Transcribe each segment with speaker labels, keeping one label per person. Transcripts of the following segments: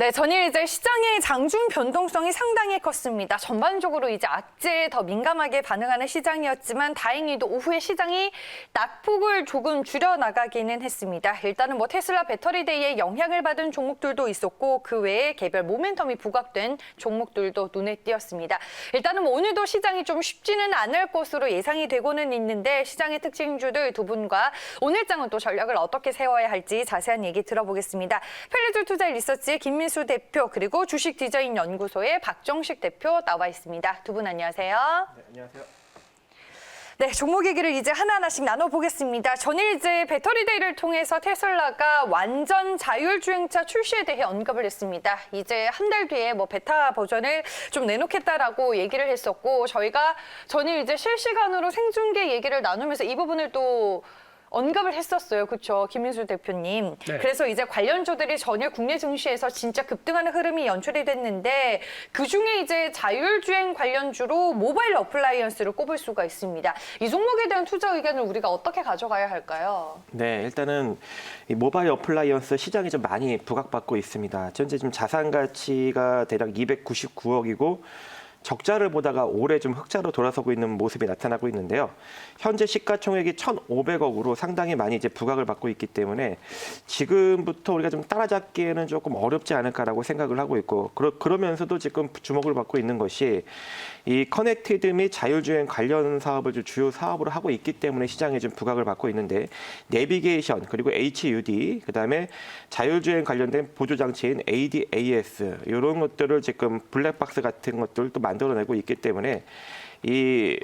Speaker 1: 네, 전일 이제 시장의 장중 변동성이 상당히 컸습니다. 전반적으로 이제 악재에 더 민감하게 반응하는 시장이었지만 다행히도 오후에 시장이 낙폭을 조금 줄여 나가기는 했습니다. 일단은 테슬라 배터리데이에 영향을 받은 종목들도 있었고 그 외에 개별 모멘텀이 부각된 종목들도 눈에 띄었습니다. 일단은 오늘도 시장이 좀 쉽지는 않을 것으로 예상이 되고는 있는데 시장의 특징주들 두 분과 오늘장은 또 전략을 어떻게 세워야 할지 자세한 얘기 들어보겠습니다. 펠리줄 투자 리서치의 김민수 대표 그리고 주식 디자인 연구소의 박정식 대표 나와 있습니다. 두 분 안녕하세요.
Speaker 2: 네, 안녕하세요.
Speaker 1: 네, 종목 얘기를 이제 하나하나씩 나눠보겠습니다. 전일 이제 배터리데이를 통해서 테슬라가 완전 자율주행차 출시에 대해 언급을 했습니다. 이제 한 달 뒤에 베타 버전을 좀 내놓겠다라고 얘기를 했었고 저희가 전일 이제 실시간으로 생중계 얘기를 나누면서 이 부분을 또 언급을 했었어요. 그렇죠. 김민수 대표님.
Speaker 2: 네.
Speaker 1: 그래서 이제 관련주들이 전일 국내 증시에서 진짜 급등하는 흐름이 연출이 됐는데 그중에 이제 자율주행 관련주로 모바일 어플라이언스를 꼽을 수가 있습니다. 이 종목에 대한 투자 의견을 우리가 어떻게 가져가야 할까요?
Speaker 2: 네, 일단은 이 모바일 어플라이언스 시장이 좀 많이 부각받고 있습니다. 현재 지금 자산 가치가 대략 299억이고 적자를 보다가 올해 좀 흑자로 돌아서고 있는 모습이 나타나고 있는데요. 현재 시가총액이 1,500억으로 상당히 많이 이제 부각을 받고 있기 때문에 지금부터 우리가 좀 따라잡기에는 조금 어렵지 않을까라고 생각을 하고 있고 그러면서도 지금 주목을 받고 있는 것이 이 커넥티드 및 자율주행 관련 사업을 좀 주요 사업으로 하고 있기 때문에 시장에 좀 부각을 받고 있는데 내비게이션 그리고 HUD 그다음에 자율주행 관련된 보조장치인 ADAS 이런 것들을 지금 블랙박스 같은 것들을 또 만들어내고 있기 때문에 이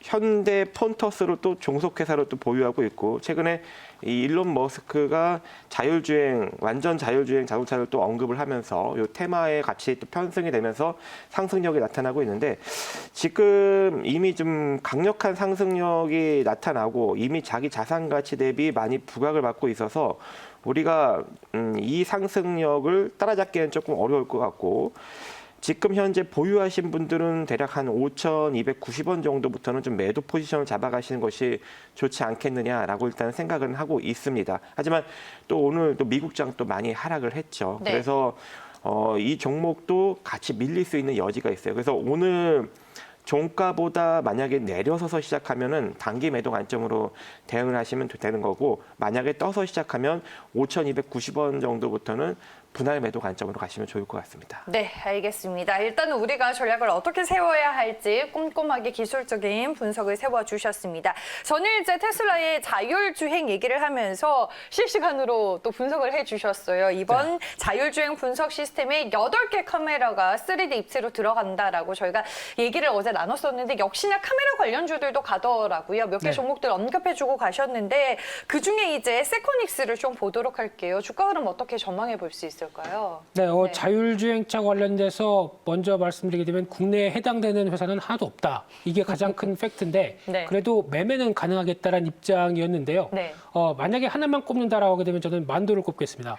Speaker 2: 현대 폰터스로 또 종속회사로 또 보유하고 있고 최근에 이 일론 머스크가 완전 자율주행 자동차를 또 언급을 하면서 이 테마의 같이 또 편승이 되면서 상승력이 나타나고 있는데 지금 이미 좀 강력한 상승력이 나타나고 이미 자기 자산 가치 대비 많이 부각을 받고 있어서 우리가 이 상승력을 따라잡기에는 조금 어려울 것 같고 지금 현재 보유하신 분들은 대략 한 5,290원 정도부터는 좀 매도 포지션을 잡아가시는 것이 좋지 않겠느냐라고 일단 생각은 하고 있습니다. 하지만 또 오늘 또 미국장 또 많이 하락을 했죠.
Speaker 1: 네.
Speaker 2: 그래서 이 종목도 같이 밀릴 수 있는 여지가 있어요. 그래서 오늘 종가보다 만약에 내려서서 시작하면은 단기 매도 관점으로 대응을 하시면 되는 거고 만약에 떠서 시작하면 5,290원 정도부터는 분할 매도 관점으로 가시면 좋을 것 같습니다.
Speaker 1: 네, 알겠습니다. 일단은 우리가 전략을 어떻게 세워야 할지 꼼꼼하게 기술적인 분석을 세워주셨습니다. 저는 이제 테슬라의 자율주행 얘기를 하면서 실시간으로 또 분석을 해주셨어요. 이번 자율주행 분석 시스템에 8개 카메라가 3D 입체로 들어간다라고 저희가 얘기를 어제 나눴었는데 역시나 카메라 관련주들도 가더라고요. 몇 개 종목들 언급해주고 가셨는데 그중에 이제 세코닉스를 좀 보도록 할게요. 주가 흐름 어떻게 전망해 볼 수 있을까요?
Speaker 3: 네, 자율주행차 관련돼서 먼저 말씀드리게 되면 국내에 해당되는 회사는 하나도 없다. 이게 가장 큰 팩트인데
Speaker 1: 네.
Speaker 3: 그래도 매매는 가능하겠다라는 입장이었는데요.
Speaker 1: 네.
Speaker 3: 만약에 하나만 꼽는다라고 하게 되면 저는 만도를 꼽겠습니다.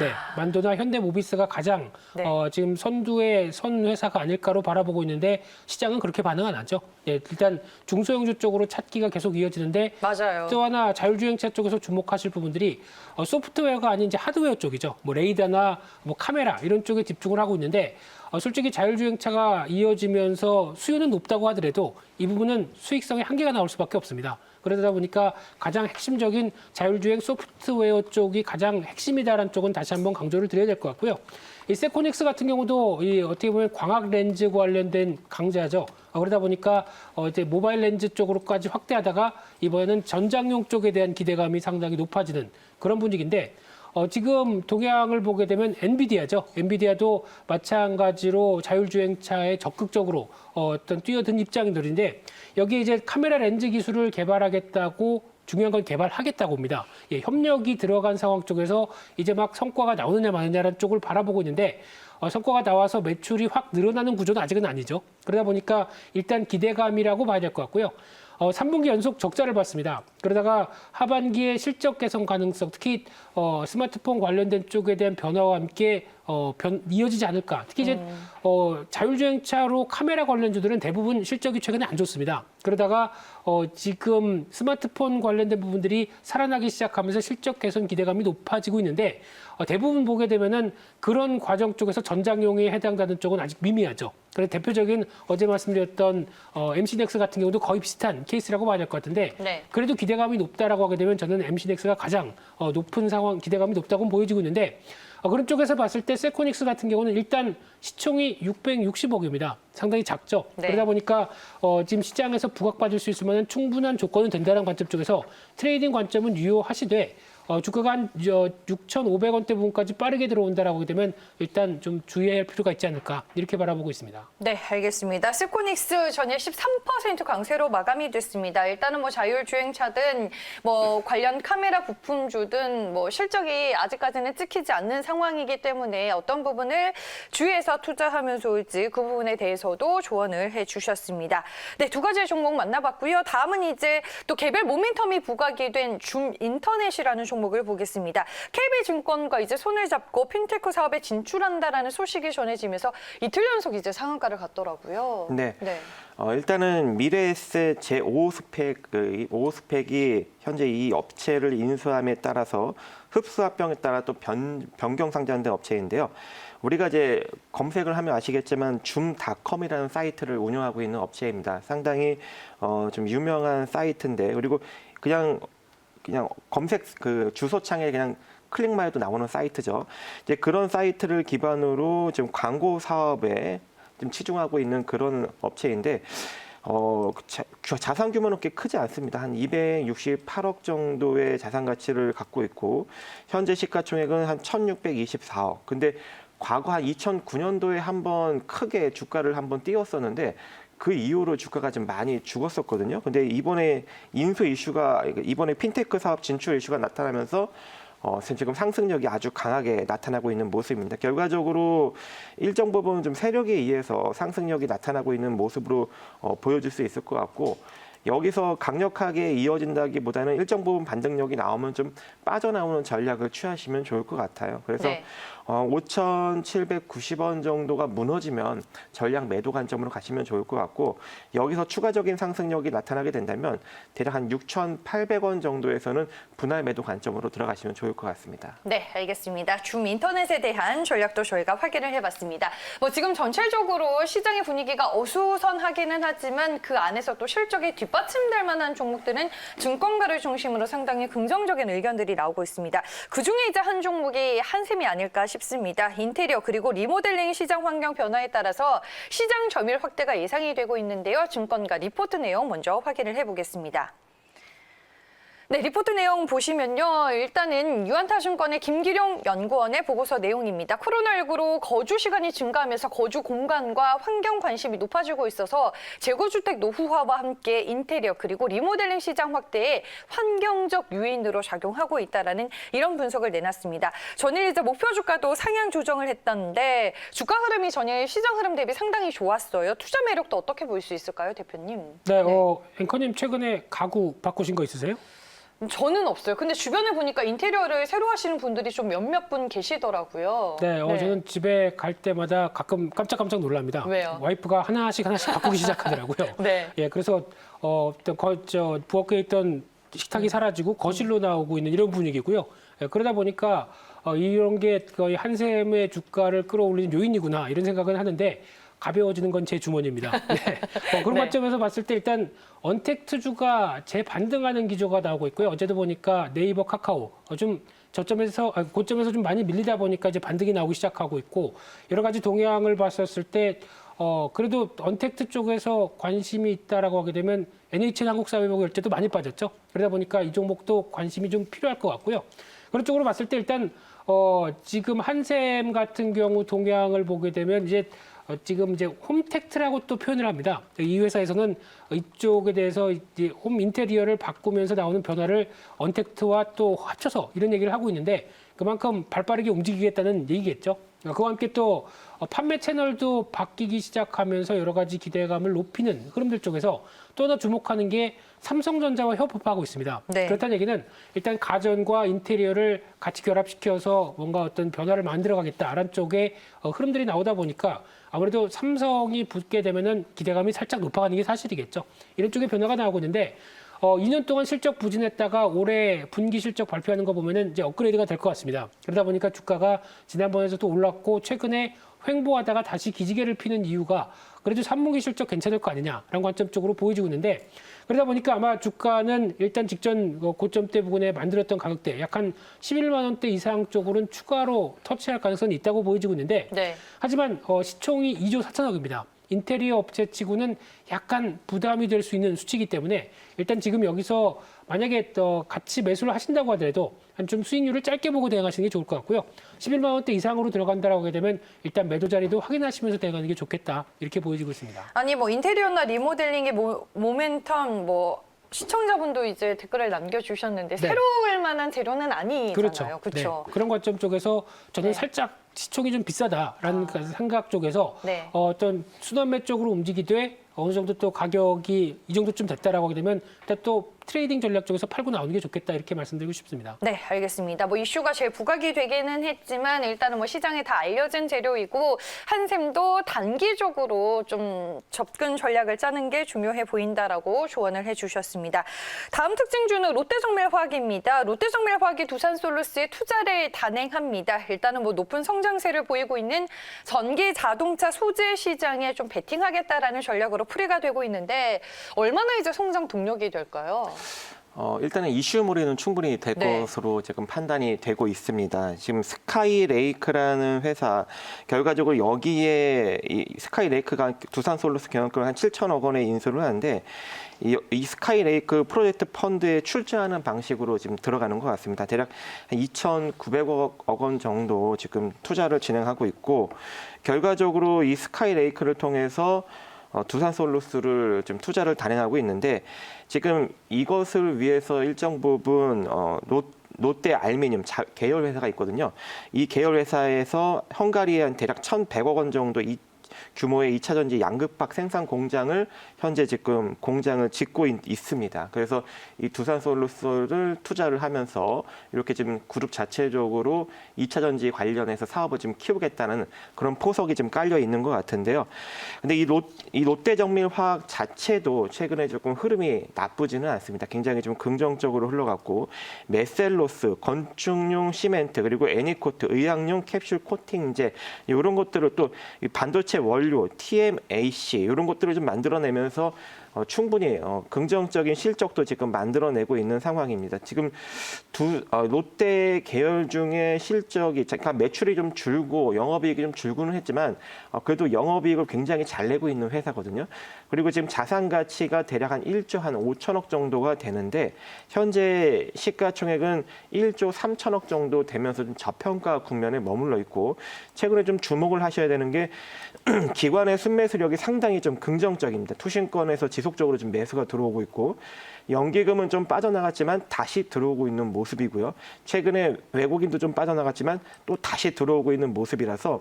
Speaker 3: 네, 만도나 현대모비스가 가장
Speaker 1: 네.
Speaker 3: 지금 선두의 선 회사가 아닐까로 바라보고 있는데 시장은 그렇게 반응 안 하죠. 네, 일단 중소형주 쪽으로 찾기가 계속 이어지는데
Speaker 1: 맞아요.
Speaker 3: 또 하나 자율주행차 쪽에서 주목하실 부분들이 소프트웨어가 아닌 이제 하드웨어 쪽이죠. 레이더나 카메라 이런 쪽에 집중을 하고 있는데 솔직히 자율주행차가 이어지면서 수요는 높다고 하더라도 이 부분은 수익성에 한계가 나올 수밖에 없습니다. 그러다 보니까 가장 핵심적인 자율주행 소프트웨어 쪽이 가장 핵심이다라는 쪽은 다시 한번 강조를 드려야 될 것 같고요. 이 세코닉스 같은 경우도 어떻게 보면 광학 렌즈 관련된 강자죠. 그러다 보니까 이제 모바일 렌즈 쪽으로까지 확대하다가 이번에는 전장용 쪽에 대한 기대감이 상당히 높아지는 그런 분위기인데 지금 동향을 보게 되면 엔비디아죠. 엔비디아도 마찬가지로 자율주행차에 적극적으로 뛰어든 입장들인데 여기에 이제 카메라 렌즈 기술을 개발하겠다고 중요한 건 개발하겠다고 합니다. 협력이 들어간 상황 쪽에서 이제 막 성과가 나오느냐 마느냐라는 쪽을 바라보고 있는데 성과가 나와서 매출이 확 늘어나는 구조는 아직은 아니죠. 그러다 보니까 일단 기대감이라고 봐야 될 것 같고요. 3분기 연속 적자를 봤습니다. 그러다가 하반기에 실적 개선 가능성, 특히 스마트폰 관련된 쪽에 대한 변화와 함께 이어지지 않을까. 특히 이제 자율주행차로 카메라 관련주들은 대부분 실적이 최근에 안 좋습니다. 그러다가 지금 스마트폰 관련된 부분들이 살아나기 시작하면서 실적 개선 기대감이 높아지고 있는데 대부분 보게 되면은 그런 과정 쪽에서 전장용에 해당되는 쪽은 아직 미미하죠. 그래서 대표적인 어제 말씀드렸던 MC넥스 같은 경우도 거의 비슷한 케이스라고 봐야 될 것 같은데
Speaker 1: 네.
Speaker 3: 그래도 기대감이 높다라고 하게 되면 저는 MC넥스가 가장 높은 상황, 기대감이 높다고 보여지고 있는데 그런 쪽에서 봤을 때 세코닉스 같은 경우는 일단 시총이 660억입니다. 상당히 작죠.
Speaker 1: 네.
Speaker 3: 그러다 보니까 지금 시장에서 부각받을 수 있을 만한 충분한 조건은 된다는 관점 쪽에서 트레이딩 관점은 유효하시되 주가가 한 6,500원대 부분까지 빠르게 들어온다라고 하게 되면 일단 좀 주의해야 할 필요가 있지 않을까 이렇게 바라보고 있습니다.
Speaker 1: 네, 알겠습니다. 세코닉스 전일 13% 강세로 마감이 됐습니다. 일단은 뭐 자율주행차든 뭐 관련 카메라 부품주든 뭐 실적이 아직까지는 찍히지 않는 상황이기 때문에 어떤 부분을 주의해서 투자하면 좋을지 그 부분에 대해서도 조언을 해주셨습니다. 네, 두 가지의 종목 만나봤고요. 다음은 이제 또 개별 모멘텀이 부각이 된 줌 인터넷이라는 종목을 보겠습니다. KB증권과 이제 손을 잡고 핀테크 사업에 진출한다라는 소식이 전해지면서 이틀 연속 이제 상한가를 갔더라고요.
Speaker 2: 네. 일단은 미래에셋 제5 스펙, 5 스펙이 현재 이 업체를 인수함에 따라서 흡수 합병에 따라 또 변경 상장된 업체인데요. 우리가 이제 검색을 하면 아시겠지만 줌닷컴이라는 사이트를 운영하고 있는 업체입니다. 상당히 좀 유명한 사이트인데 그리고 그냥 검색 그 주소창에 그냥 클릭만 해도 나오는 사이트죠. 이제 그런 사이트를 기반으로 지금 광고 사업에 좀 치중하고 있는 그런 업체인데 자산 규모는 꽤 크지 않습니다. 한 268억 정도의 자산 가치를 갖고 있고 현재 시가총액은 한 1,624억. 근데 과거 한 2009년도에 한번 크게 주가를 한번 띄웠었는데 그 이후로 주가가 좀 많이 죽었었거든요. 근데 이번에 인수 이슈가 이번에 핀테크 사업 진출 이슈가 나타나면서 지금 상승력이 아주 강하게 나타나고 있는 모습입니다. 결과적으로 일정 부분 좀 세력에 의해서 상승력이 나타나고 있는 모습으로 보여질 수 있을 것 같고 여기서 강력하게 이어진다기보다는 일정 부분 반등력이 나오면 좀 빠져나오는 전략을 취하시면 좋을 것 같아요. 그래서
Speaker 1: 네.
Speaker 2: 5,790원 정도가 무너지면 전략 매도 관점으로 가시면 좋을 것 같고 여기서 추가적인 상승력이 나타나게 된다면 대략 한 6,800원 정도에서는 분할 매도 관점으로 들어가시면 좋을 것 같습니다.
Speaker 1: 네, 알겠습니다. 줌 인터넷에 대한 전략도 저희가 확인을 해봤습니다. 뭐 지금 전체적으로 시장의 분위기가 어수선하기는 하지만 그 안에서 또 실적이 뒷받침될 만한 종목들은 증권가를 중심으로 상당히 긍정적인 의견들이 나오고 있습니다. 그중에 이제 한 종목이 한샘이 아닐까 싶습니다. 인테리어 그리고 리모델링 시장 환경 변화에 따라서 시장 점유율 확대가 예상이 되고 있는데요. 증권가 리포트 내용 먼저 확인을 해보겠습니다. 네, 리포트 내용 보시면요. 일단은 유한타증권의 김기룡 연구원의 보고서 내용입니다. 코로나19로 거주 시간이 증가하면서 거주 공간과 환경 관심이 높아지고 있어서 재고주택 노후화와 함께 인테리어 그리고 리모델링 시장 확대에 환경적 요인으로 작용하고 있다라는 이런 분석을 내놨습니다. 전일 이제 목표 주가도 상향 조정을 했던데 주가 흐름이 전일 시장 흐름 대비 상당히 좋았어요. 투자 매력도 어떻게 볼 수 있을까요, 대표님?
Speaker 3: 네, 앵커님 최근에 가구 바꾸신 거 있으세요?
Speaker 1: 저는 없어요. 근데 주변에 보니까 인테리어를 새로 하시는 분들이 좀 몇몇 분 계시더라고요.
Speaker 3: 네, 저는 집에 갈 때마다 가끔 깜짝깜짝 놀랍니다.
Speaker 1: 왜요?
Speaker 3: 와이프가 하나씩 바꾸기 시작하더라고요.
Speaker 1: 네.
Speaker 3: 예, 그래서 부엌에 있던 식탁이 사라지고 거실로 나오고 있는 이런 분위기고요. 예, 그러다 보니까 이런 게 거의 한샘의 주가를 끌어올리는 요인이구나 이런 생각은 하는데 가벼워지는 건 제 주머니입니다. 네. 그런
Speaker 1: 네.
Speaker 3: 관점에서 봤을 때 일단 언택트주가 재반등하는 기조가 나오고 있고요. 어제도 보니까 네이버, 카카오 좀 고점에서 좀 많이 밀리다 보니까 이제 반등이 나오기 시작하고 있고 여러 가지 동향을 봤었을 때 그래도 언택트 쪽에서 관심이 있다라고 하게 되면 NHN 한국사회보험결제도 많이 빠졌죠. 그러다 보니까 이 종목도 관심이 좀 필요할 것 같고요. 그런 쪽으로 봤을 때 일단 지금 한샘 같은 경우 동향을 보게 되면 지금 이제 홈택트라고 또 표현을 합니다. 이 회사에서는 이쪽에 대해서 이제 홈 인테리어를 바꾸면서 나오는 변화를 언택트와 또 합쳐서 이런 얘기를 하고 있는데 그만큼 발빠르게 움직이겠다는 얘기겠죠. 그와 함께 또 판매 채널도 바뀌기 시작하면서 여러 가지 기대감을 높이는 흐름들 쪽에서 또 하나 주목하는 게 삼성전자와 협업하고 있습니다.
Speaker 1: 네.
Speaker 3: 그렇다는 얘기는 일단 가전과 인테리어를 같이 결합시켜서 뭔가 어떤 변화를 만들어가겠다라는 쪽의 흐름들이 나오다 보니까 아무래도 삼성이 붙게 되면은 기대감이 살짝 높아가는 게 사실이겠죠. 이런 쪽의 변화가 나오고 있는데 2년 동안 실적 부진했다가 올해 분기 실적 발표하는 거 보면은 이제 업그레이드가 될 것 같습니다. 그러다 보니까 주가가 지난번에서도 올랐고 최근에 횡보하다가 다시 기지개를 피는 이유가 그래도 3분기 실적 괜찮을 거 아니냐라는 관점 쪽으로 보여지고 있는데 그러다 보니까 아마 주가는 일단 직전 고점대 부근에 만들었던 가격대 약 한 11만 원대 이상 쪽으로는 추가로 터치할 가능성이 있다고 보여지고 있는데
Speaker 1: 네.
Speaker 3: 하지만 시총이 2조 4천억입니다. 인테리어 업체치고는 약간 부담이 될 수 있는 수치이기 때문에 일단 지금 여기서 만약에 같이 매수를 하신다고 하더라도 한 좀 수익률을 짧게 보고 대응하시는 게 좋을 것 같고요. 11만 원대 이상으로 들어간다라고 하게 되면 일단 매도 자리도 확인하시면서 대응하는 게 좋겠다. 이렇게 보여지고 있습니다.
Speaker 1: 아니 뭐 인테리어나 리모델링의 모멘텀 뭐 시청자분도 이제 댓글을 남겨주셨는데
Speaker 3: 네.
Speaker 1: 새로울 만한 재료는 아니잖아요.
Speaker 3: 그렇죠.
Speaker 1: 그렇죠.
Speaker 3: 네. 그런 관점 쪽에서 저는
Speaker 1: 네.
Speaker 3: 살짝 시총이 좀 비싸다라는 그 생각 쪽에서
Speaker 1: 네.
Speaker 3: 어떤 순환매 쪽으로 움직이되 어느 정도 또 가격이 이 정도쯤 됐다라고 하게 되면 일단 또 트레이딩 전략 쪽에서 팔고 나오는 게 좋겠다 이렇게 말씀드리고 싶습니다.
Speaker 1: 네, 알겠습니다. 뭐 이슈가 제일 부각이 되기는 했지만 일단은 뭐 시장에 다 알려진 재료이고 한샘도 단기적으로 좀 접근 전략을 짜는 게 중요해 보인다라고 조언을 해주셨습니다. 다음 특징주는 롯데정밀화학입니다. 롯데정밀화학이 두산솔루스에 투자를 단행합니다. 일단은 뭐 높은 성장세를 보이고 있는 전기 자동차 소재 시장에 좀 베팅하겠다라는 전략으로 풀이가 되고 있는데 얼마나 이제 성장 동력이 될까요?
Speaker 2: 일단은 이슈몰이는 충분히 될
Speaker 1: 네.
Speaker 2: 것으로 지금 판단이 되고 있습니다. 지금 스카이레이크라는 회사, 결과적으로 여기에 이 스카이레이크가 두산솔루스 경영권을 한 7천억 원에 인수를 하는데 이 스카이레이크 프로젝트 펀드에 출자하는 방식으로 지금 들어가는 것 같습니다. 대략 한 2,900억 원 정도 지금 투자를 진행하고 있고 결과적으로 이 스카이레이크를 통해서 두산솔루스를 좀 투자를 단행하고 있는데 지금 이것을 위해서 일정 부분 롯데 알미늄 계열 회사가 있거든요. 이 계열 회사에서 헝가리에 한 대략 1,100억 원 정도 규모의 2차 전지 양극박 생산 공장을 현재 지금 공장을 짓고 있습니다. 그래서 이 두산솔루스를 투자를 하면서 이렇게 지금 그룹 자체적으로 2차 전지 관련해서 사업을 지금 키우겠다는 그런 포석이 지금 깔려 있는 것 같은데요. 근데 이 롯데정밀화학 자체도 최근에 조금 흐름이 나쁘지는 않습니다. 굉장히 좀 긍정적으로 흘러갔고 메셀로스, 건축용 시멘트 그리고 애니코트, 의약용 캡슐 코팅제 이런 것들을 또 반도체 원료, TMAC 이런 것들을 좀 만들어내면서 충분히 긍정적인 실적도 지금 만들어내고 있는 상황입니다. 지금 롯데 계열 중에 실적이 잠깐 매출이 좀 줄고 영업이익이 좀 줄고는 했지만 그래도 영업이익을 굉장히 잘 내고 있는 회사거든요. 그리고 지금 자산 가치가 대략 한 1조 한 5천억 정도가 되는데 현재 시가총액은 1조 3천억 정도 되면서 좀 저평가 국면에 머물러 있고 최근에 좀 주목을 하셔야 되는 게 기관의 순매수력이 상당히 좀 긍정적입니다. 투신권에서 지속적으로 지금 매수가 들어오고 있고 연기금은 좀 빠져나갔지만 다시 들어오고 있는 모습이고요. 최근에 외국인도 좀 빠져나갔지만 또 다시 들어오고 있는 모습이라서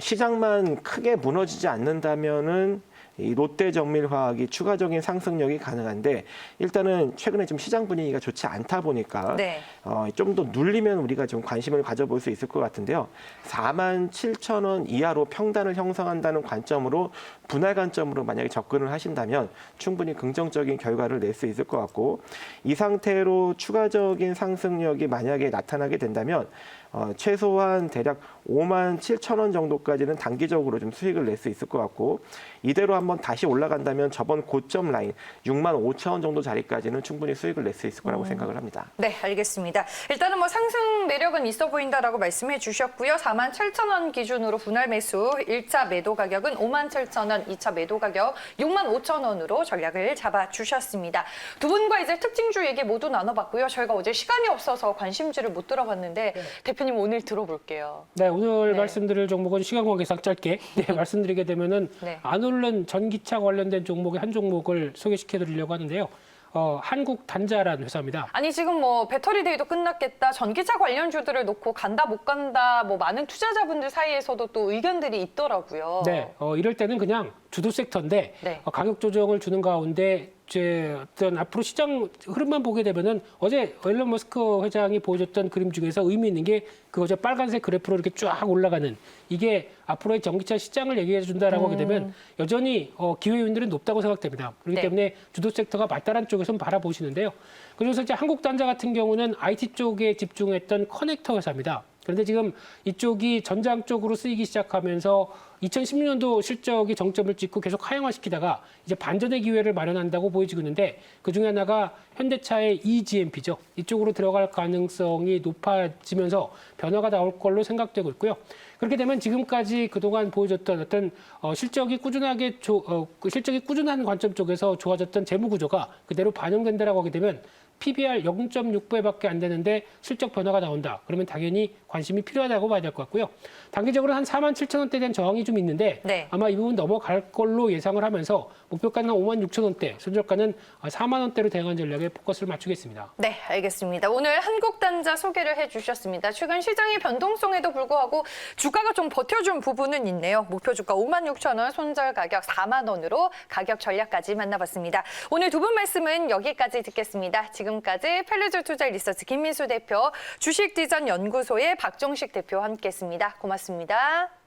Speaker 2: 시장만 크게 무너지지 않는다면은 이 롯데정밀화학이 추가적인 상승력이 가능한데 일단은 최근에 좀 시장 분위기가 좋지 않다 보니까
Speaker 1: 네.
Speaker 2: 좀 더 눌리면 우리가 좀 관심을 가져볼 수 있을 것 같은데요. 47,000원 이하로 평단을 형성한다는 관점으로 분할 관점으로 만약에 접근을 하신다면 충분히 긍정적인 결과를 낼 수 있을 것 같고 이 상태로 추가적인 상승력이 만약에 나타나게 된다면 최소한 대략 57,000원 정도까지는 단기적으로 좀 수익을 낼 수 있을 것 같고 이대로 한번 다시 올라간다면 저번 고점 라인 65,000원 정도 자리까지는 충분히 수익을 낼 수 있을 거라고 생각을 합니다.
Speaker 1: 네, 알겠습니다. 일단은 뭐 상승 매력은 있어 보인다라고 말씀해 주셨고요. 47,000원 기준으로 분할 매수 1차 매도 가격은 57,000원, 2차 매도 가격 65,000원으로 전략을 잡아 주셨습니다. 두 분과 이제 특징주 얘기 모두 나눠봤고요. 저희가 어제 시간이 없어서 관심주를 못 들어봤는데 대표님 오늘 들어볼게요.
Speaker 3: 네, 오늘
Speaker 1: 네.
Speaker 3: 말씀드릴 종목은 시간 관계상 짧게 말씀드리게 되면은
Speaker 1: 네.
Speaker 3: 안 오른 전기차 관련된 종목의 한 종목을 소개시켜 드리려고 하는데요. 한국단자라는 회사입니다.
Speaker 1: 아니 지금 뭐 배터리 데이도 끝났겠다. 전기차 관련주들을 놓고 간다 못 간다. 뭐 많은 투자자분들 사이에서도 또 의견들이 있더라고요.
Speaker 3: 네, 이럴 때는 그냥 주도 섹터인데
Speaker 1: 네.
Speaker 3: 가격 조정을 주는 가운데 어떤 앞으로 시장 흐름만 보게 되면은 어제 일론 머스크 회장이 보여줬던 그림 중에서 의미 있는 게 그거죠. 빨간색 그래프로 이렇게 쫙 올라가는 이게 앞으로의 전기차 시장을 얘기해 준다라고 하게 되면 여전히 기회 요인들은 높다고 생각됩니다. 그렇기
Speaker 1: 네.
Speaker 3: 때문에 주도 섹터가 맞다라는 쪽에서 바라보시는데요. 그래서 이제 한국단자 같은 경우는 IT 쪽에 집중했던 커넥터 회사입니다. 그런데 지금 이쪽이 전장 쪽으로 쓰이기 시작하면서 2016년도 실적이 정점을 찍고 계속 하향화시키다가 이제 반전의 기회를 마련한다고 보여지고 있는데 그중에 하나가 현대차의 eGMP죠. 이쪽으로 들어갈 가능성이 높아지면서 변화가 나올 걸로 생각되고 있고요. 그렇게 되면 지금까지 그동안 보여줬던 어떤 실적이 꾸준한 관점 쪽에서 좋아졌던 재무 구조가 그대로 반영된다라고 하게 되면 PBR 0.6배밖에 안 되는데 실적 변화가 나온다. 그러면 당연히 관심이 필요하다고 봐야 될 것 같고요. 단기적으로 한 47,000원대에 대한 저항이 좀 있는데
Speaker 1: 네.
Speaker 3: 아마 이 부분 넘어갈 걸로 예상을 하면서 목표가는 한 56,000원대, 손절가는 4만 원대로 대응한 전략에 포커스를 맞추겠습니다.
Speaker 1: 네, 알겠습니다. 오늘 한국단자 소개를 해주셨습니다. 최근 시장의 변동성에도 불구하고 주가가 좀 버텨준 부분은 있네요. 목표 주가 56,000원, 손절 가격 4만 원으로 가격 전략까지 만나봤습니다. 오늘 두 분 말씀은 여기까지 듣겠습니다. 지금까지 펠리즈 투자 리서치 김민수 대표, 주식디전 연구소의 박종식 대표와 함께했습니다. 고맙습니다.